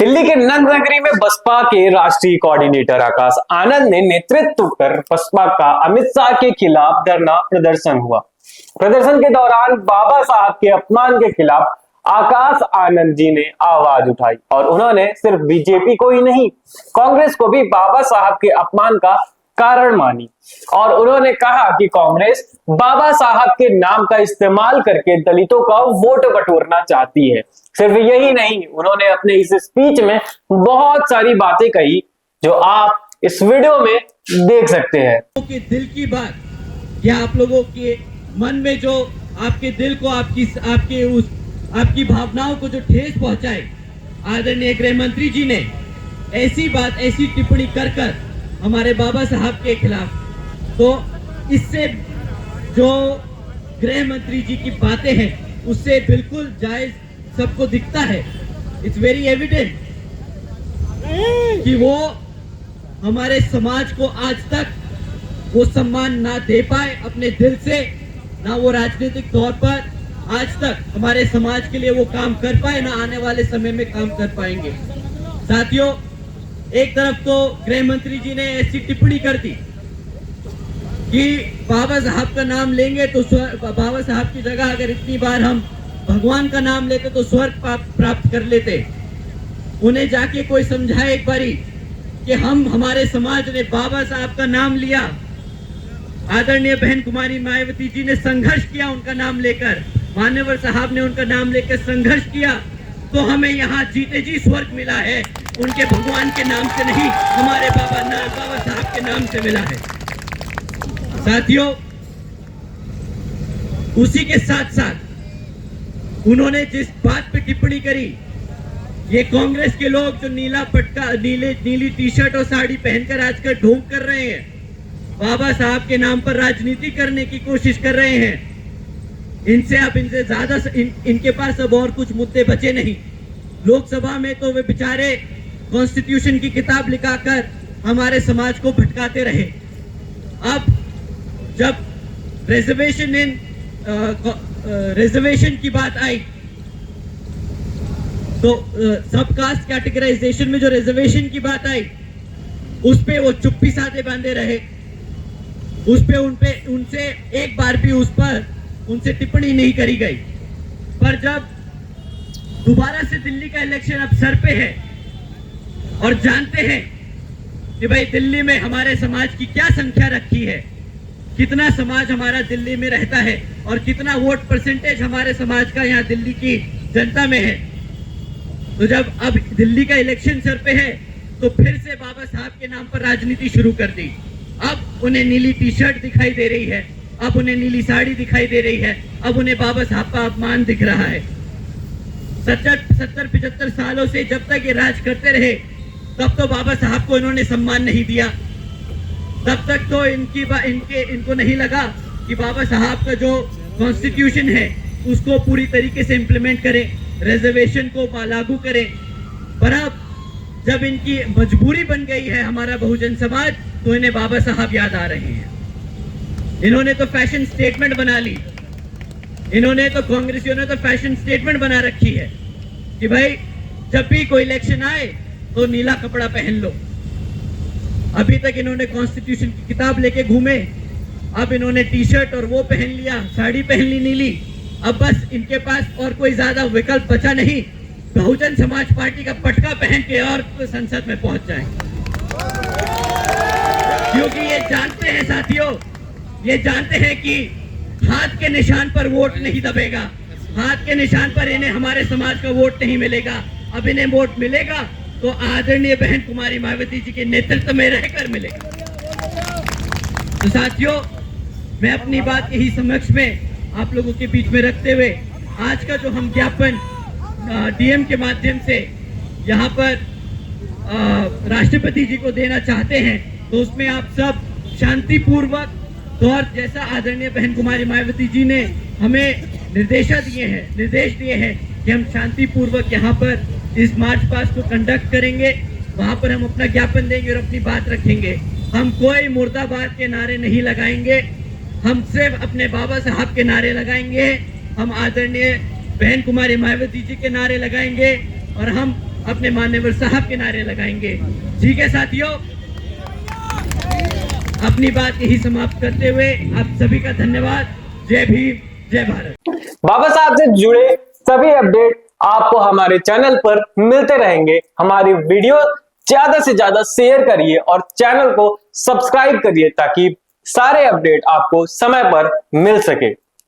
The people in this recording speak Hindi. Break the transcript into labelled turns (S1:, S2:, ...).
S1: दिल्ली के नगरी में बसपा के राष्ट्रीय कोऑर्डिनेटर आकाश आनंद ने नेतृत्व कर बसपा का अमित शाह के खिलाफ धरना प्रदर्शन हुआ। प्रदर्शन के दौरान बाबा साहब के अपमान के खिलाफ आकाश आनंद जी ने आवाज उठाई और उन्होंने सिर्फ बीजेपी को ही नहीं, कांग्रेस को भी बाबा साहब के अपमान का कारण मानी और उन्होंने कहा कि कांग्रेस बाबा साहब के नाम का इस्तेमाल करके दलितों का वोट बटोरना चाहती है। सिर्फ यही नहीं, उन्होंने अपने इस स्पीच में बहुत सारी बातें कही जो आप इस वीडियो में देख सकते हैं।
S2: के दिल की बात या आप लोगों के मन में जो आपके दिल को आपकी भावनाओं को जो ठेस पहुंचाए, आदरणीय गृह मंत्री जी ने ऐसी बात, ऐसी टिप्पणी कर हमारे बाबा साहब के खिलाफ, तो इससे जो गृह मंत्री जी की बातें हैं उससे बिल्कुल जायज सबको दिखता है। इट्स वेरी एविडेंट कि वो हमारे समाज को आज तक वो सम्मान ना दे पाए अपने दिल से, ना वो राजनीतिक तौर पर आज तक हमारे समाज के लिए वो काम कर पाए, ना आने वाले समय में काम कर पाएंगे। साथियों, एक तरफ तो गृह मंत्री जी ने ऐसी टिप्पणी कर दी कि बाबा साहब का नाम लेंगे तो बाबा साहब की जगह अगर इतनी बार हम भगवान का नाम लेते तो स्वर्ग प्राप्त कर लेते। उन्हें जाके कोई समझाए एक बारी कि हमारे समाज ने बाबा साहब का नाम लिया, आदरणीय बहन कुमारी मायावती जी ने संघर्ष किया उनका नाम लेकर, मान्यवर साहब ने उनका नाम लेकर संघर्ष किया, तो हमें यहाँ जीते जी स्वर्ग मिला है। उनके भगवान के नाम से नहीं, हमारे बाबा साहब के नाम से मिला है। साथियों, उसी के साथ साथ उन्होंने जिस बात पे टिप्पणी करी, ये कांग्रेस के लोग जो नीला पटका, नीली टी शर्ट और साड़ी पहनकर आजकल ढोंग कर रहे हैं, बाबा साहब के नाम पर राजनीति करने की कोशिश कर रहे हैं, इनसे ज्यादा इनके पास अब और कुछ मुद्दे बचे नहीं। लोकसभा में तो वे बेचारे कॉन्स्टिट्यूशन की किताब लिखाकर हमारे समाज को भटकाते रहे। अब जब रिजर्वेशन की बात आई तो सब कास्ट कैटेगराइजेशन में जो रिजर्वेशन की बात आई, उस पे वो चुप्पी साधे बांधे रहे, उनसे एक बार भी उनसे टिप्पणी नहीं करी गई। पर जब दोबारा से दिल्ली का इलेक्शन अब सर पे है और जानते हैं कि भाई दिल्ली में हमारे समाज की क्या संख्या रखी है, कितना समाज हमारा दिल्ली में रहता है और कितना वोट परसेंटेज हमारे समाज का यहाँ दिल्ली की जनता में है, तो जब अब दिल्ली का इलेक्शन सर पे है तो फिर से बाबा साहब के नाम पर राजनीति शुरू कर दी। अब उन्हें नीली टी शर्ट दिखाई दे रही है, अब उन्हें नीली साड़ी दिखाई दे रही है, अब उन्हें बाबा साहब का अपमान दिख रहा है। 70-75 सालों से जब तक ये राज करते रहे तब तो बाबा साहब को इन्होंने सम्मान नहीं दिया, तब तक तो इनको नहीं लगा कि बाबा साहब का जो कॉन्स्टिट्यूशन है उसको पूरी तरीके से इम्प्लीमेंट करें, रिजर्वेशन को लागू करें। पर अब जब इनकी मजबूरी बन गई है हमारा बहुजन समाज, तो इन्हें बाबा साहब याद आ रहे हैं। इन्होंने तो फैशन स्टेटमेंट बना ली, कांग्रेसियों ने तो फैशन स्टेटमेंट बना रखी है कि भाई जब भी कोई इलेक्शन आए तो नीला कपड़ा पहन लो। अभी तक इन्होंने कॉन्स्टिट्यूशन की किताब लेके घूमे, अब इन्होंने टी शर्ट और वो पहन लिया, साड़ी पहन ली नीली। अब बस इनके पास और कोई ज्यादा विकल्प बचा नहीं, बहुजन समाज पार्टी का पटका पहन के और संसद में पहुंच जाए, क्योंकि ये जानते हैं साथियों, ये जानते हैं कि हाथ के निशान पर वोट नहीं दबेगा, हाथ के निशान पर इन्हें हमारे समाज का वोट नहीं मिलेगा। अब इन्हें वोट मिलेगा तो आदरणीय बहन कुमारी मायावती जी के नेतृत्व में रहकर मिलेगा। तो साथियों, मैं अपनी बात यही समक्ष में आप लोगों के बीच में रखते हुए आज का जो हम ज्ञापन डीएम के माध्यम से यहाँ पर राष्ट्रपति जी को देना चाहते हैं, तो उसमें आप सब शांतिपूर्वक और जैसा आदरणीय बहन कुमारी मायावती जी ने हमें निर्देश दिए हैं कि हम शांतिपूर्वक यहाँ पर इस मार्च पास्ट को कंडक्ट करेंगे, वहाँ पर हम अपना ज्ञापन देंगे और अपनी बात रखेंगे। हम कोई मुर्दाबाद के नारे नहीं लगाएंगे, हम सिर्फ अपने बाबा साहब के नारे लगाएंगे, हम आदरणीय बहन कुमारी मायावती जी के नारे लगाएंगे और हम अपने मान्यवर साहब के नारे लगाएंगे। ठीक है साथियों, अपनी बात यही समाप्त करते हुए आप सभी का धन्यवाद। जय भीम, जय भारत।
S1: बाबा साहब से जुड़े सभी अपडेट आपको हमारे चैनल पर मिलते रहेंगे। हमारी वीडियो ज्यादा से ज्यादा शेयर करिए और चैनल को सब्सक्राइब करिए ताकि सारे अपडेट आपको समय पर मिल सके।